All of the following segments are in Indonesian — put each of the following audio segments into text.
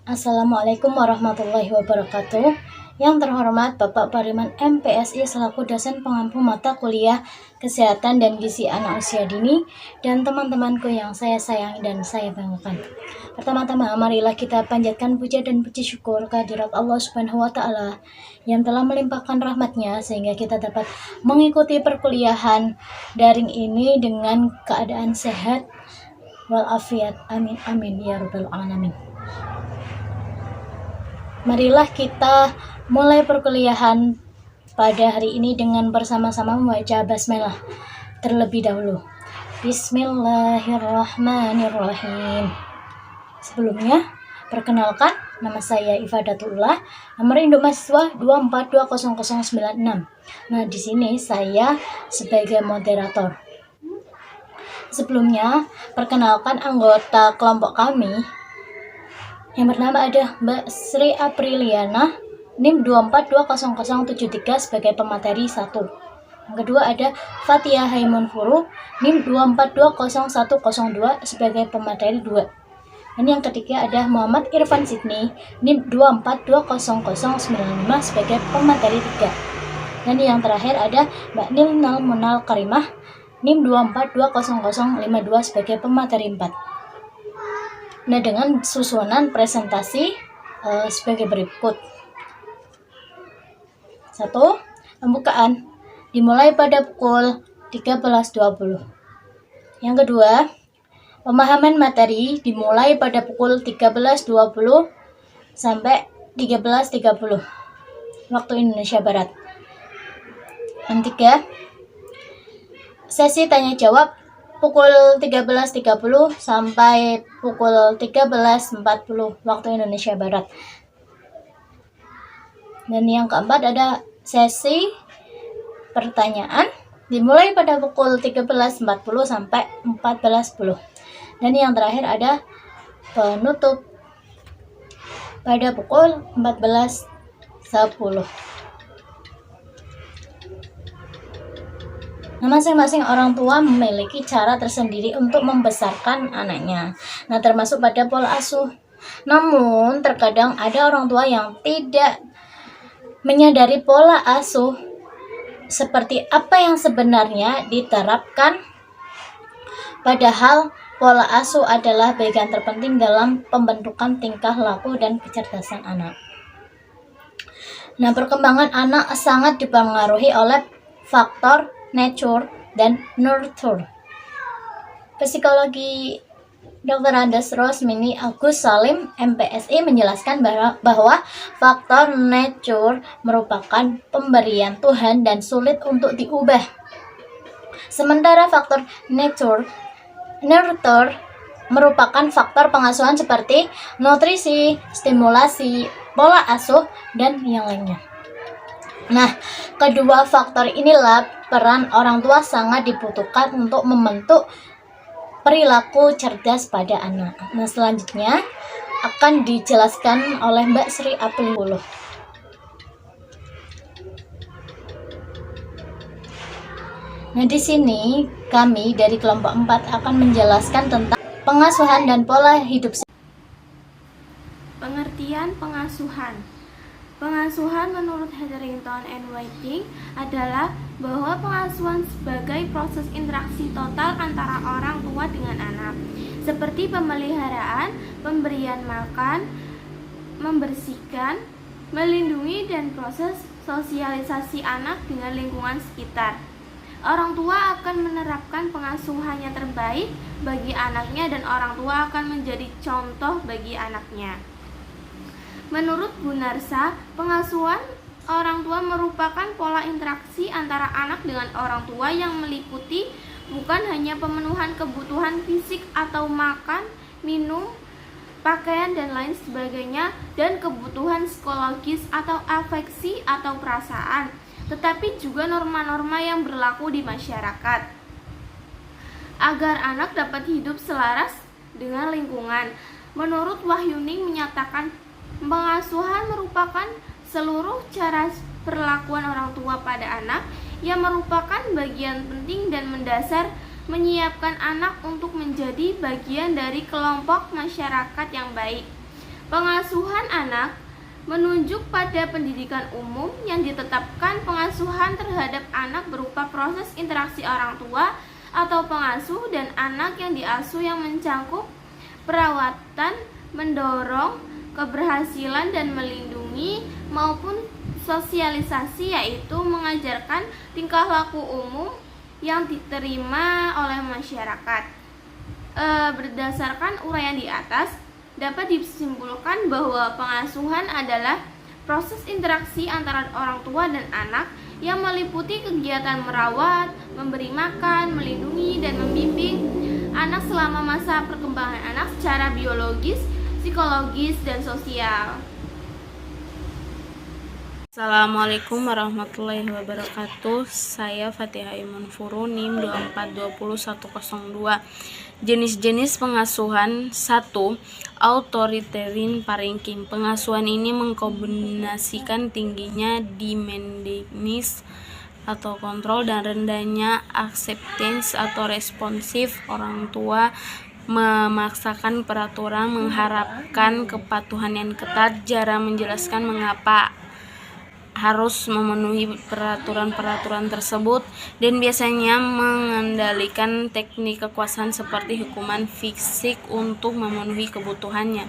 Assalamualaikum warahmatullahi wabarakatuh. Yang terhormat Bapak Pariman MPSI selaku dosen pengampu mata kuliah Kesehatan dan Gizi Anak Usia Dini dan teman-temanku yang saya sayangi dan saya banggakan. Pertama-tama marilah kita panjatkan puja dan puji syukur kehadirat Allah Subhanahu wa taala yang telah melimpahkan rahmatnya sehingga kita dapat mengikuti perkuliahan daring ini dengan keadaan sehat walafiat. Amin amin ya rabbal alamin. Marilah kita mulai perkuliahan pada hari ini dengan bersama-sama membaca basmalah terlebih dahulu. Bismillahirrahmanirrahim. Sebelumnya, perkenalkan, nama saya Ifadatullah, nomor induk mahasiswa 2420096. Nah, di sini saya sebagai moderator. Sebelumnya, perkenalkan anggota kelompok kami. Yang pertama ada Mbak Sri Apriliana, NIM 2420073 sebagai pemateri 1. Yang kedua ada Fatia Haimunfuru, NIM 2420102 sebagai pemateri 2. Dan yang ketiga ada Muhammad Irfan Sidney, NIM 2420095 sebagai pemateri 3. Dan yang terakhir ada Mbak Nilnal Munal Karimah, NIM 2420052 sebagai pemateri 4. Nah, dengan susunan presentasi sebagai berikut. 1. Pembukaan dimulai pada pukul 13.20. Yang kedua, pemahaman materi dimulai pada pukul 13.20 sampai 13.30 waktu Indonesia Barat. Yang ketiga, sesi tanya jawab pukul 13.30 sampai pukul 13.40 waktu Indonesia Barat. Dan yang keempat ada sesi pertanyaan dimulai pada pukul 13.40 sampai 14.10. Dan yang terakhir ada penutup pada pukul 14.10. Nah, masing-masing orang tua memiliki cara tersendiri untuk membesarkan anaknya. Nah, termasuk pada pola asuh. Namun, terkadang ada orang tua yang tidak menyadari pola asuh seperti apa yang sebenarnya diterapkan. Padahal, pola asuh adalah bagian terpenting dalam pembentukan tingkah laku dan kecerdasan anak. Nah, perkembangan anak sangat dipengaruhi oleh faktor nature dan nurture. Psikologi Dr. Andes Rosmini Agus Salim MPSI menjelaskan bahwa faktor nature merupakan pemberian Tuhan dan sulit untuk diubah. Sementara faktor nurture merupakan faktor pengasuhan seperti nutrisi, stimulasi, pola asuh, dan yang lainnya. Nah, kedua faktor inilah peran orang tua sangat dibutuhkan untuk membentuk perilaku cerdas pada anak. Nah, selanjutnya akan dijelaskan oleh Mbak Sri Apriliana. Nah, di sini kami dari kelompok 4 akan menjelaskan tentang pengasuhan dan pola hidup. Pengertian pengasuhan. Pengasuhan menurut Hetherington and Whiting adalah bahwa pengasuhan sebagai proses interaksi total antara orang tua dengan anak, seperti pemeliharaan, pemberian makan, membersihkan, melindungi, dan proses sosialisasi anak dengan lingkungan sekitar. Orang tua akan menerapkan pengasuhannya terbaik bagi anaknya dan orang tua akan menjadi contoh bagi anaknya. Menurut Gunarsa, pengasuhan orang tua merupakan pola interaksi antara anak dengan orang tua yang meliputi bukan hanya pemenuhan kebutuhan fisik atau makan, minum, pakaian, dan lain sebagainya, dan kebutuhan psikologis atau afeksi atau perasaan, tetapi juga norma-norma yang berlaku di masyarakat. Agar anak dapat hidup selaras dengan lingkungan, menurut Wahyuning menyatakan pengasuhan merupakan seluruh cara perlakuan orang tua pada anak yang merupakan bagian penting dan mendasar menyiapkan anak untuk menjadi bagian dari kelompok masyarakat yang baik. Pengasuhan anak menunjuk pada pendidikan umum yang ditetapkan. Pengasuhan terhadap anak berupa proses interaksi orang tua atau pengasuh dan anak yang diasuh yang mencangkup perawatan, mendorong keberhasilan dan melindungi, maupun sosialisasi, yaitu mengajarkan tingkah laku umum yang diterima oleh masyarakat. Berdasarkan uraian di atas, dapat disimpulkan bahwa pengasuhan adalah proses interaksi antara orang tua dan anak yang meliputi kegiatan merawat, memberi makan, melindungi, dan membimbing anak selama masa perkembangan anak secara biologis, psikologis, dan sosial. Assalamualaikum warahmatullahi wabarakatuh. Saya Fatihah Iman Furu, NIM 2420102. Jenis-jenis pengasuhan. 1. Authoritarian parenting. Pengasuhan ini mengkombinasikan tingginya demandingness atau kontrol dan rendahnya acceptance atau responsif. Orang tua memaksakan peraturan, mengharapkan kepatuhan yang ketat, jarang menjelaskan mengapa harus memenuhi peraturan-peraturan tersebut, dan biasanya mengendalikan teknik kekuasaan seperti hukuman fisik untuk memenuhi kebutuhannya.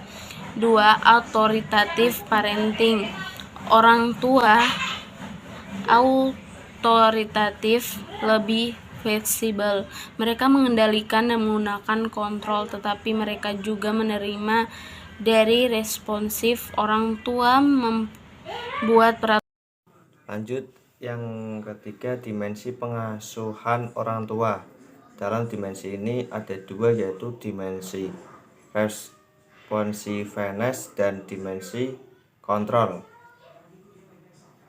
2. Authoritative parenting. Orang tua autoritatif lebih fleksibel. Mereka mengendalikan dan menggunakan kontrol, tetapi mereka juga menerima dari responsif. Orang tua membuat peraturan. Lanjut, yang ketiga, dimensi pengasuhan orang tua. Dalam dimensi ini ada dua, yaitu dimensi responsiveness dan dimensi kontrol.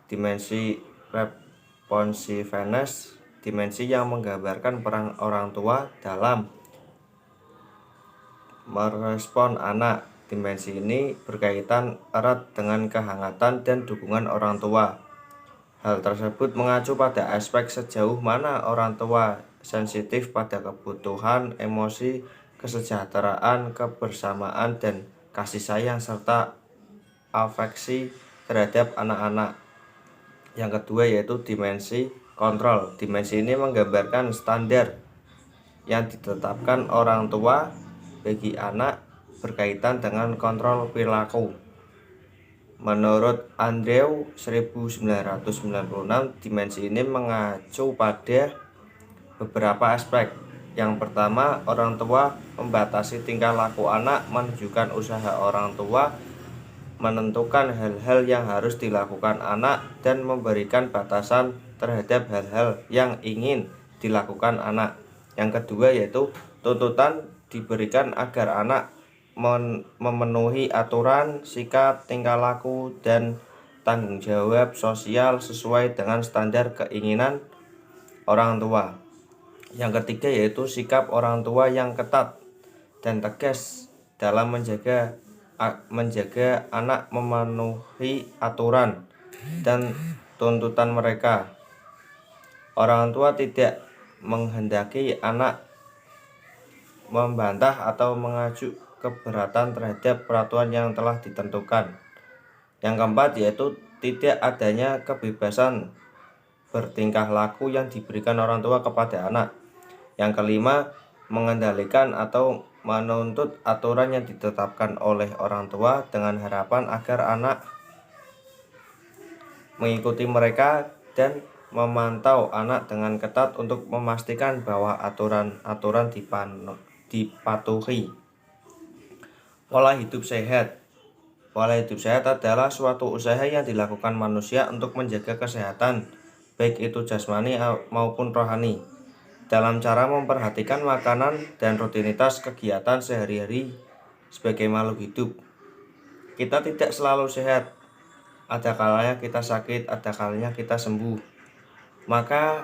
Dimensi responsiveness, dimensi yang menggambarkan peran orang tua dalam merespon anak. Dimensi ini berkaitan erat dengan kehangatan dan dukungan orang tua. Hal tersebut mengacu pada aspek sejauh mana orang tua sensitif pada kebutuhan, emosi, kesejahteraan, kebersamaan, dan kasih sayang serta afeksi terhadap anak-anak. Yang kedua yaitu dimensi kontrol. Dimensi ini menggambarkan standar yang ditetapkan orang tua bagi anak berkaitan dengan kontrol perilaku. Menurut Andrew 1996, dimensi ini mengacu pada beberapa aspek. Yang pertama, orang tua membatasi tingkah laku anak, menunjukkan usaha orang tua, menentukan hal-hal yang harus dilakukan anak, dan memberikan batasan terhadap hal-hal yang ingin dilakukan anak. Yang kedua yaitu tuntutan diberikan agar anak memenuhi aturan, sikap, tingkah laku, dan tanggung jawab sosial sesuai dengan standar keinginan orang tua. Yang ketiga yaitu sikap orang tua yang ketat dan tegas dalam menjaga anak memenuhi aturan dan tuntutan mereka. Orang tua tidak menghendaki anak membantah atau mengacu keberatan terhadap peraturan yang telah ditentukan. Yang keempat yaitu tidak adanya kebebasan bertingkah laku yang diberikan orang tua kepada anak. Yang kelima, mengendalikan atau menuntut aturan yang ditetapkan oleh orang tua dengan harapan agar anak mengikuti mereka dan memantau anak dengan ketat untuk memastikan bahwa aturan-aturan dipatuhi. Pola hidup sehat. Pola hidup sehat adalah suatu usaha yang dilakukan manusia untuk menjaga kesehatan, baik itu jasmani maupun rohani, dalam cara memperhatikan makanan dan rutinitas kegiatan sehari-hari sebagai makhluk hidup. Kita tidak selalu sehat, ada kalanya kita sakit, ada kalanya kita sembuh. Maka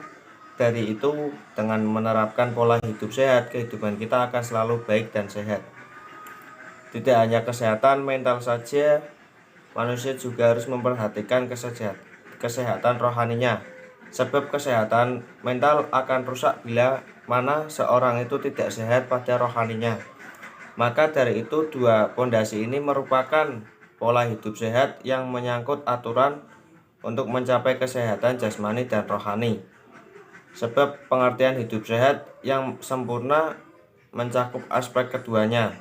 dari itu, dengan menerapkan pola hidup sehat, kehidupan kita akan selalu baik dan sehat. Tidak hanya kesehatan mental saja, manusia juga harus memperhatikan kesehatan rohaninya. Sebab kesehatan mental akan rusak bila mana seorang itu tidak sehat pada rohaninya. Maka dari itu dua pondasi ini merupakan pola hidup sehat yang menyangkut aturan untuk mencapai kesehatan jasmani dan rohani. Sebab pengertian hidup sehat yang sempurna mencakup aspek keduanya.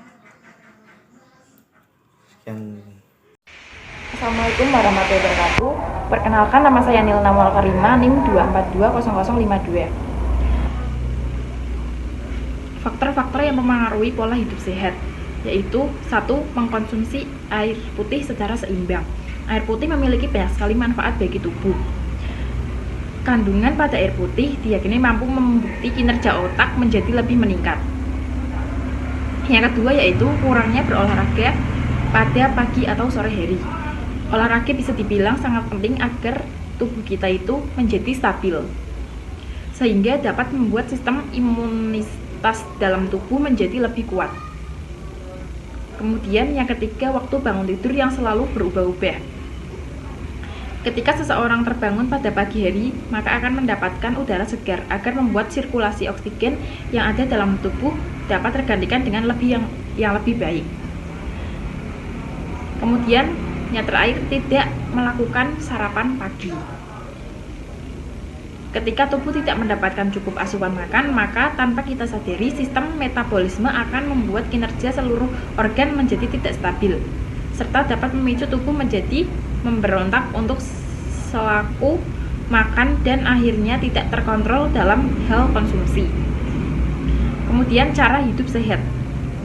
Assalamualaikum warahmatullahi wabarakatuh. Perkenalkan, nama saya Nilna Mulkarima, NIM 2420052. Faktor-faktor yang mempengaruhi pola hidup sehat yaitu 1. Mengkonsumsi air putih secara seimbang. Air putih memiliki banyak sekali manfaat bagi tubuh. Kandungan pada air putih diyakini mampu membukti kinerja otak menjadi lebih meningkat. Yang kedua yaitu kurangnya berolahraga pada pagi atau sore hari. Olahraga bisa dibilang sangat penting agar tubuh kita itu menjadi stabil, sehingga dapat membuat sistem imunitas dalam tubuh menjadi lebih kuat. Kemudian yang ketiga, waktu bangun tidur yang selalu berubah-ubah. Ketika seseorang terbangun pada pagi hari, maka akan mendapatkan udara segar agar membuat sirkulasi oksigen yang ada dalam tubuh dapat tergantikan dengan yang lebih baik. Kemudian yang terakhir, tidak melakukan sarapan pagi. Ketika tubuh tidak mendapatkan cukup asupan makan, maka tanpa kita sadari sistem metabolisme akan membuat kinerja seluruh organ menjadi tidak stabil, serta dapat memicu tubuh menjadi memberontak untuk selaku makan dan akhirnya tidak terkontrol dalam hal konsumsi. Kemudian cara hidup sehat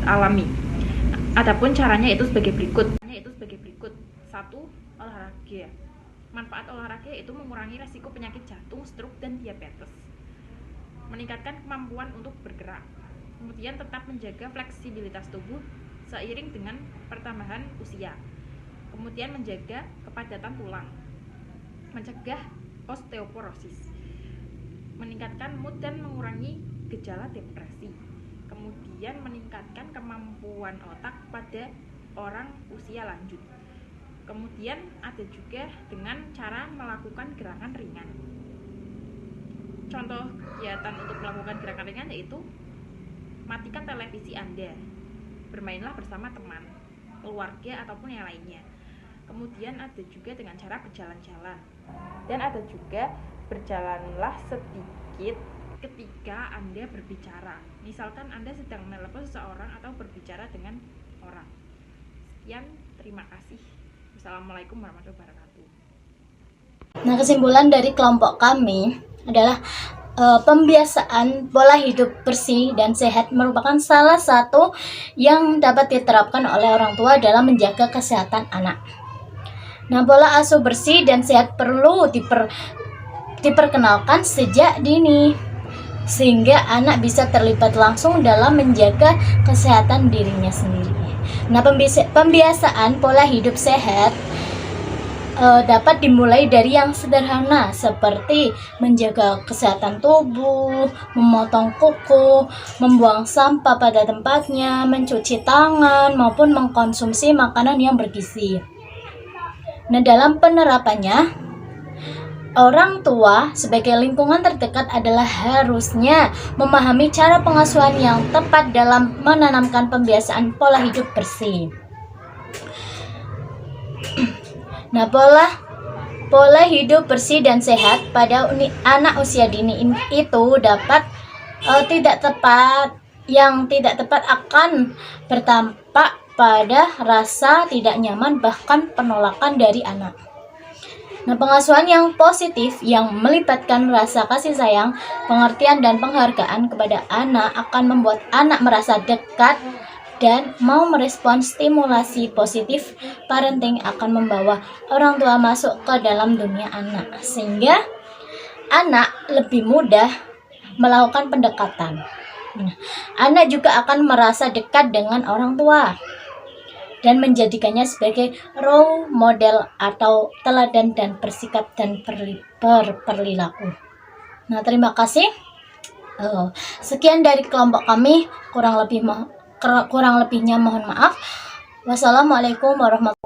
alami. Adapun caranya itu sebagai berikut. 1. Olahraga. Manfaat olahraga yaitu mengurangi resiko penyakit jantung, stroke, dan diabetes. Meningkatkan kemampuan untuk bergerak. Kemudian tetap menjaga fleksibilitas tubuh seiring dengan pertambahan usia. Kemudian menjaga kepadatan tulang. Mencegah osteoporosis. Meningkatkan mood dan mengurangi gejala depresi. Kemudian meningkatkan kemampuan otak pada orang usia lanjut. Kemudian ada juga dengan cara melakukan gerakan ringan. Contoh kegiatan untuk melakukan gerakan ringan yaitu matikan televisi Anda, bermainlah bersama teman, keluarga, ataupun yang lainnya. Kemudian ada juga dengan cara berjalan-jalan. Dan ada juga berjalanlah sedikit ketika Anda berbicara. Misalkan Anda sedang menelepon seseorang atau berbicara dengan orang. Sekian, terima kasih. Assalamualaikum warahmatullahi wabarakatuh. Nah, kesimpulan dari kelompok kami adalah pembiasaan pola hidup bersih dan sehat merupakan salah satu yang dapat diterapkan oleh orang tua dalam menjaga kesehatan anak. Nah, pola asuh bersih dan sehat perlu diperkenalkan sejak dini, sehingga anak bisa terlibat langsung dalam menjaga kesehatan dirinya sendiri. Nah, pembiasaan pola hidup sehat dapat dimulai dari yang sederhana seperti menjaga kesehatan tubuh, memotong kuku, membuang sampah pada tempatnya, mencuci tangan, maupun mengkonsumsi makanan yang bergizi. Nah, dalam penerapannya, orang tua sebagai lingkungan terdekat adalah harusnya memahami cara pengasuhan yang tepat dalam menanamkan pembiasaan pola hidup bersih. Nah, pola hidup bersih dan sehat pada anak usia dini itu dapat tidak tepat akan berdampak pada rasa tidak nyaman bahkan penolakan dari anak. Nah, pengasuhan yang positif yang melibatkan rasa kasih sayang, pengertian, dan penghargaan kepada anak akan membuat anak merasa dekat dan mau merespon stimulasi positif. Parenting akan membawa orang tua masuk ke dalam dunia anak, sehingga anak lebih mudah melakukan pendekatan. Nah, anak juga akan merasa dekat dengan orang tua dan menjadikannya sebagai role model atau teladan dan bersikap dan berperilaku. Nah, terima kasih. Sekian dari kelompok kami. Kurang lebihnya mohon maaf. Wassalamualaikum warahmatullahi wabarakatuh.